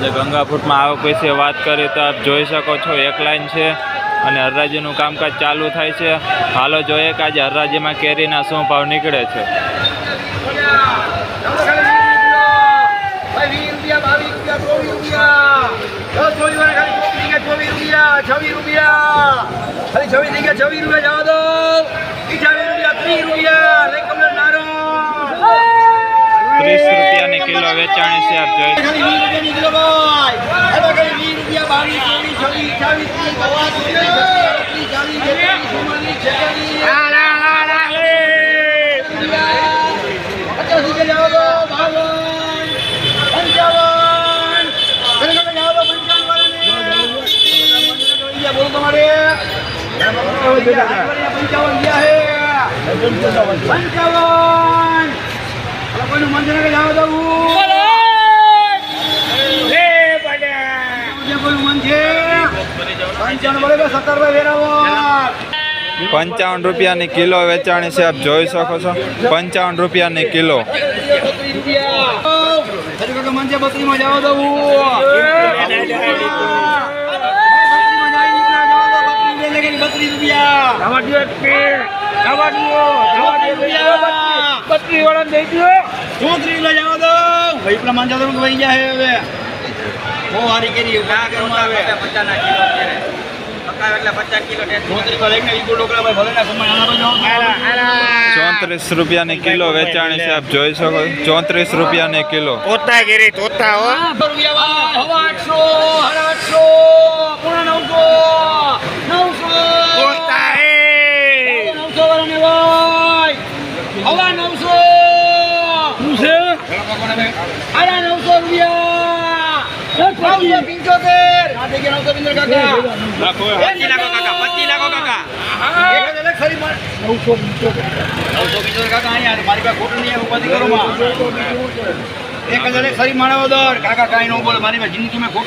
આજે ગંગાપુરમાં આવક વિશે વાત કરીએ તો આપ જોઈ શકો છો એક લાઈન છે અને હરાજીનું કામકાજ ચાલુ થાય છે। હાલો જોઈએ કે આજે હરાજીમાં કેરીના શું ભાવ નીકળે છે। ₹30 કિલો વેચાણી છે। આપ જોઈ ₹55 કિલો વેચાણી છે। આપ જોઈ શકો છો ₹55 કિલો। ₹34 કિલો વેચાણી છે। આપ જોઈ શકો ₹34 કિલો।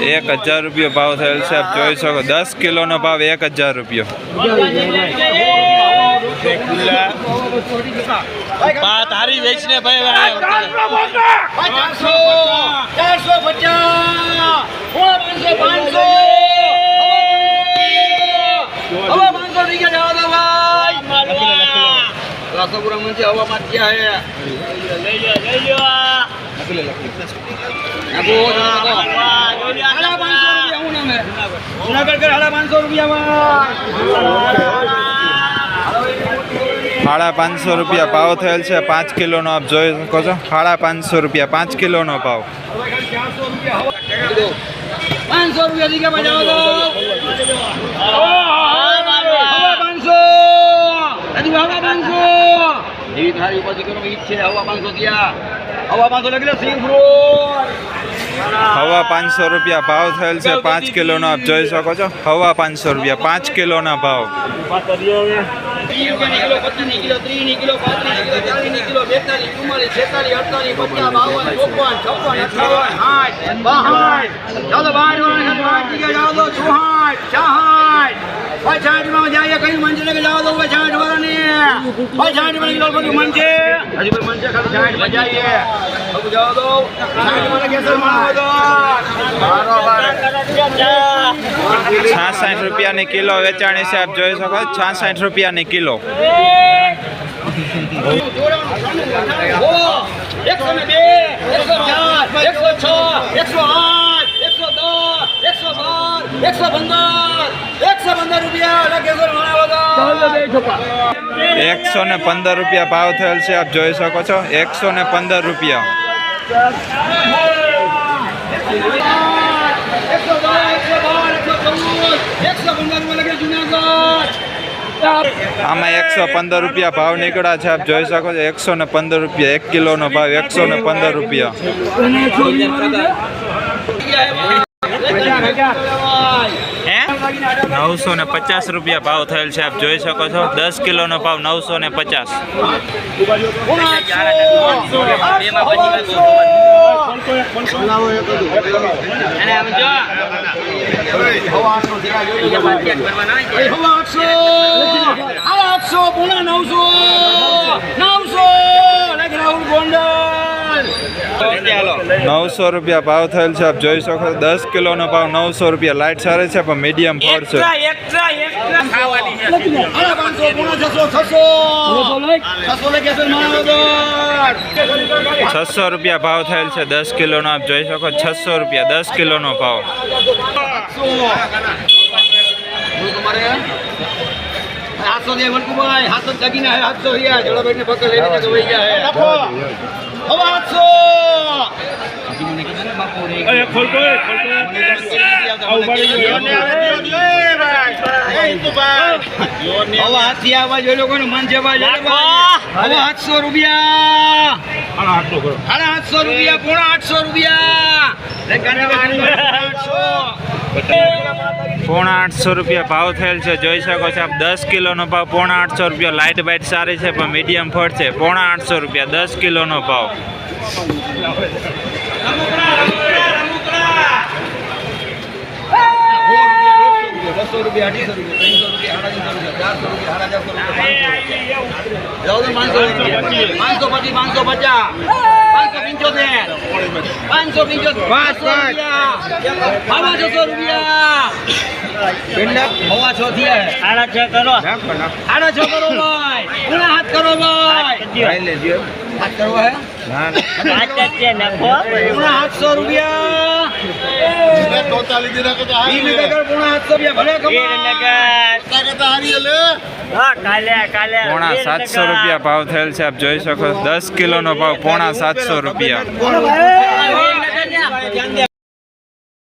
₹1000 ભાવ થયેલ છે। આપ જોઈ શકો 10 કિલોનો ભાવ ₹1000। તારી વેચને ભાઈ रासोपुरा मंचे हवामान क्या है ले लो ₹550 ભાવ થયેલ છે। 5 કિલોનો આપ જોઈ શકો છો ₹550 5 કિલોનો ભાવ। ₹550 ભાવ થયેલ છે। 5 કિલોનો આપ જોઈ શકો છો ₹550 5 કિલોના ભાવ। ₹66 કિલો વેચાણી છે। આપ જોઈ શકો ₹66 કિલો। ₹115 ભાવ થયેલ છે। આપ જોઈ શકો છો ₹115। આમાં ₹115 ભાવ નીકળ્યા છે। આપ જોઈ શકો છો ₹115 1 કિલોનો ભાવ ₹115। ₹950 ભાવ થયેલ છે। આપ જોઈ શકો છો 10 કિલોનો ભાવ ₹950। ₹900 900 રૂપિયા ભાવ થયેલ છે. આપ જોઈ શકો છો 10 કિલોનો ભાવ 900 રૂપિયા. લાઇટ સારી છે પણ મીડિયમ ફળ છે. ખાવાની છે 600 રૂપિયા ભાવ થયેલ છે 10 કિલોનો. આપ જોઈ શકો 600 રૂપિયા 10 કિલોનો ભાવ. હાથસો દે વલ્કુભાઈ, હાથસો જગીને હે, હાથસો રહ્યા જળાભાઈ ને પકડ લઈને જતો વહી ગયા હે. હવે 800 હવે હાથી આવા જોઈ લોકોનું મન છે ભાઈ. હવે 800 રૂપિયા, 850 રૂપિયા, પોણા 800 રૂપિયા. પોણા 800 રૂપિયા ભાવ થયેલ છે. જોઈ શકો છો આપ 10 કિલોનો ભાવ પોણા 800 રૂપિયા. લાઇટ બાઇટ સારી છે પણ મીડિયમ ફળ છે. પોણા 800 રૂપિયા 10 કિલોનો ભાવ. પોણા 700 રૂપિયા ભાવ થયેલ છે. આપ જોઈ શકો 10 કિલોનો ભાવ પોણા 700 રૂપિયા.